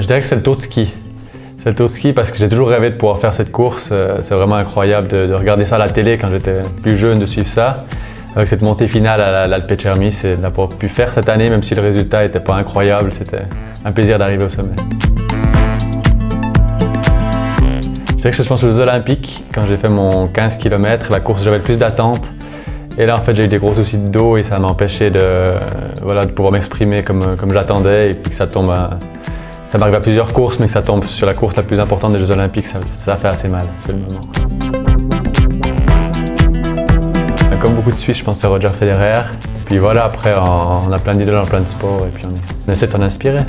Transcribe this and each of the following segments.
dirais que c'est le tour de ski. C'est le tour de ski parce que j'ai toujours rêvé de pouvoir faire cette course. C'est vraiment incroyable de regarder ça à la télé quand j'étais plus jeune, de suivre ça. Avec cette montée finale à l'Alpe Cermis et de l'avoir pu faire cette année, même si le résultat n'était pas incroyable, c'était un plaisir d'arriver au sommet. Je dirais que je pense aux Jeux Olympiques, quand j'ai fait mon 15 km, la course j'avais le plus d'attentes. Et là en fait j'ai eu des gros soucis de dos et ça m'a empêché de pouvoir m'exprimer comme j'attendais et puis que ça tombe ça m'arrive à plusieurs courses mais que ça tombe sur la course la plus importante des Jeux Olympiques, ça fait assez mal, c'est le moment. Comme beaucoup de Suisses, je pense que c'est Roger Federer. Puis voilà, après on a plein d'idées dans plein de sports et puis on essaie de s'en inspirer.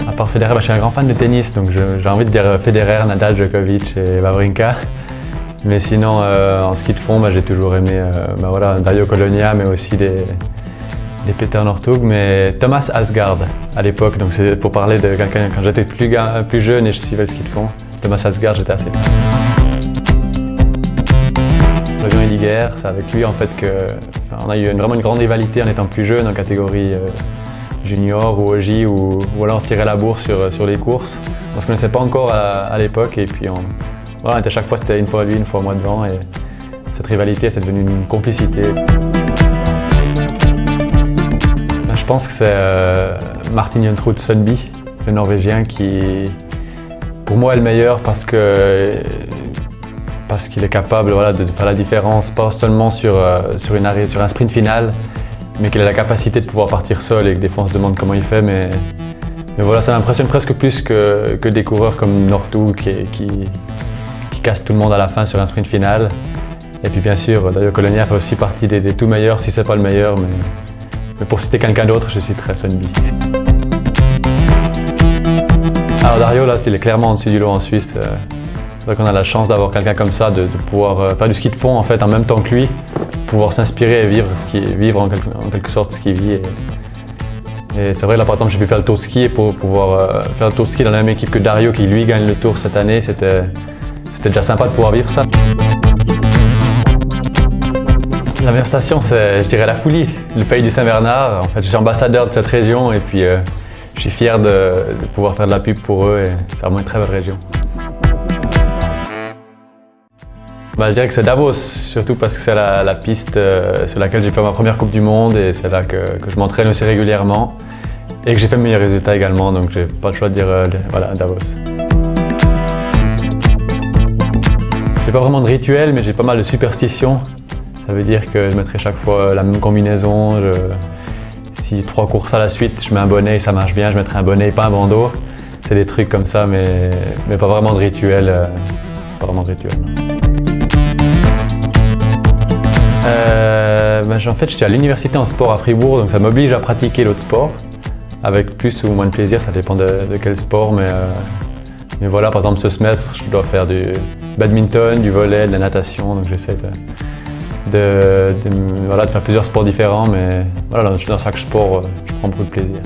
À part Federer, je suis un grand fan de tennis, donc j'ai envie de dire Federer, Nadal, Djokovic et Wawrinka. Mais sinon, en ski de fond, j'ai toujours aimé Dario Colonia, mais aussi des Peter Northug, mais Thomas Alsgaard à l'époque. Donc c'est pour parler de quelqu'un quand j'étais plus jeune et je suivais le ski de fond. Thomas Alsgaard, j'étais assez fan. Flavien Hediger, c'est avec lui en fait on a eu vraiment une grande rivalité en étant plus jeune en catégorie junior ou OJ où voilà, on se tirait la bourre sur les courses. On ne se connaissait pas encore à l'époque et puis on était chaque fois c'était une fois lui, une fois moi devant et cette rivalité c'est devenu une complicité. Je pense que c'est Martin Jonsrud Sundby, le Norvégien qui pour moi est le meilleur parce qu'il est capable de faire la différence, pas seulement sur un sprint final, mais qu'il a la capacité de pouvoir partir seul et que des fois on se demande comment il fait. Mais voilà, ça m'impressionne presque plus que des coureurs comme Northug qui cassent tout le monde à la fin sur un sprint final. Et puis bien sûr, Dario Colonia fait aussi partie des tout meilleurs, si c'est pas le meilleur. Mais pour citer quelqu'un d'autre, je citerai Sundby. Alors Dario, là, il est clairement au-dessus du lot en Suisse. C'est vrai qu'on a la chance d'avoir quelqu'un comme ça, de pouvoir faire du ski de fond en fait en même temps que lui, pouvoir s'inspirer et vivre en quelque sorte ce qu'il vit. Et c'est vrai là par exemple j'ai pu faire le tour de ski et pour pouvoir faire le tour de ski dans la même équipe que Dario qui lui gagne le tour cette année, c'était déjà sympa de pouvoir vivre ça. La meilleure station c'est je dirais la Foulie, le pays du Saint-Bernard. En fait je suis ambassadeur de cette région et puis je suis fier de pouvoir faire de la pub pour eux et c'est vraiment une très belle région. Je dirais que c'est Davos, surtout parce que c'est la piste sur laquelle j'ai fait ma première Coupe du Monde et c'est là que je m'entraîne aussi régulièrement et que j'ai fait mes meilleurs résultats également, donc j'ai pas le choix de dire voilà, Davos. J'ai pas vraiment de rituel, mais j'ai pas mal de superstitions. Ça veut dire que je mettrai chaque fois la même combinaison. Si 3 courses à la suite, je mets un bonnet et ça marche bien, je mettrai un bonnet et pas un bandeau. C'est des trucs comme ça, mais pas vraiment de rituel. Pas vraiment de rituel. En fait, je suis à l'université en sport à Fribourg, donc ça m'oblige à pratiquer l'autre sport, avec plus ou moins de plaisir, ça dépend de quel sport, mais voilà, par exemple ce semestre, je dois faire du badminton, du volley, de la natation, donc j'essaie de faire plusieurs sports différents, mais voilà, dans chaque sport, je prends beaucoup de plaisir.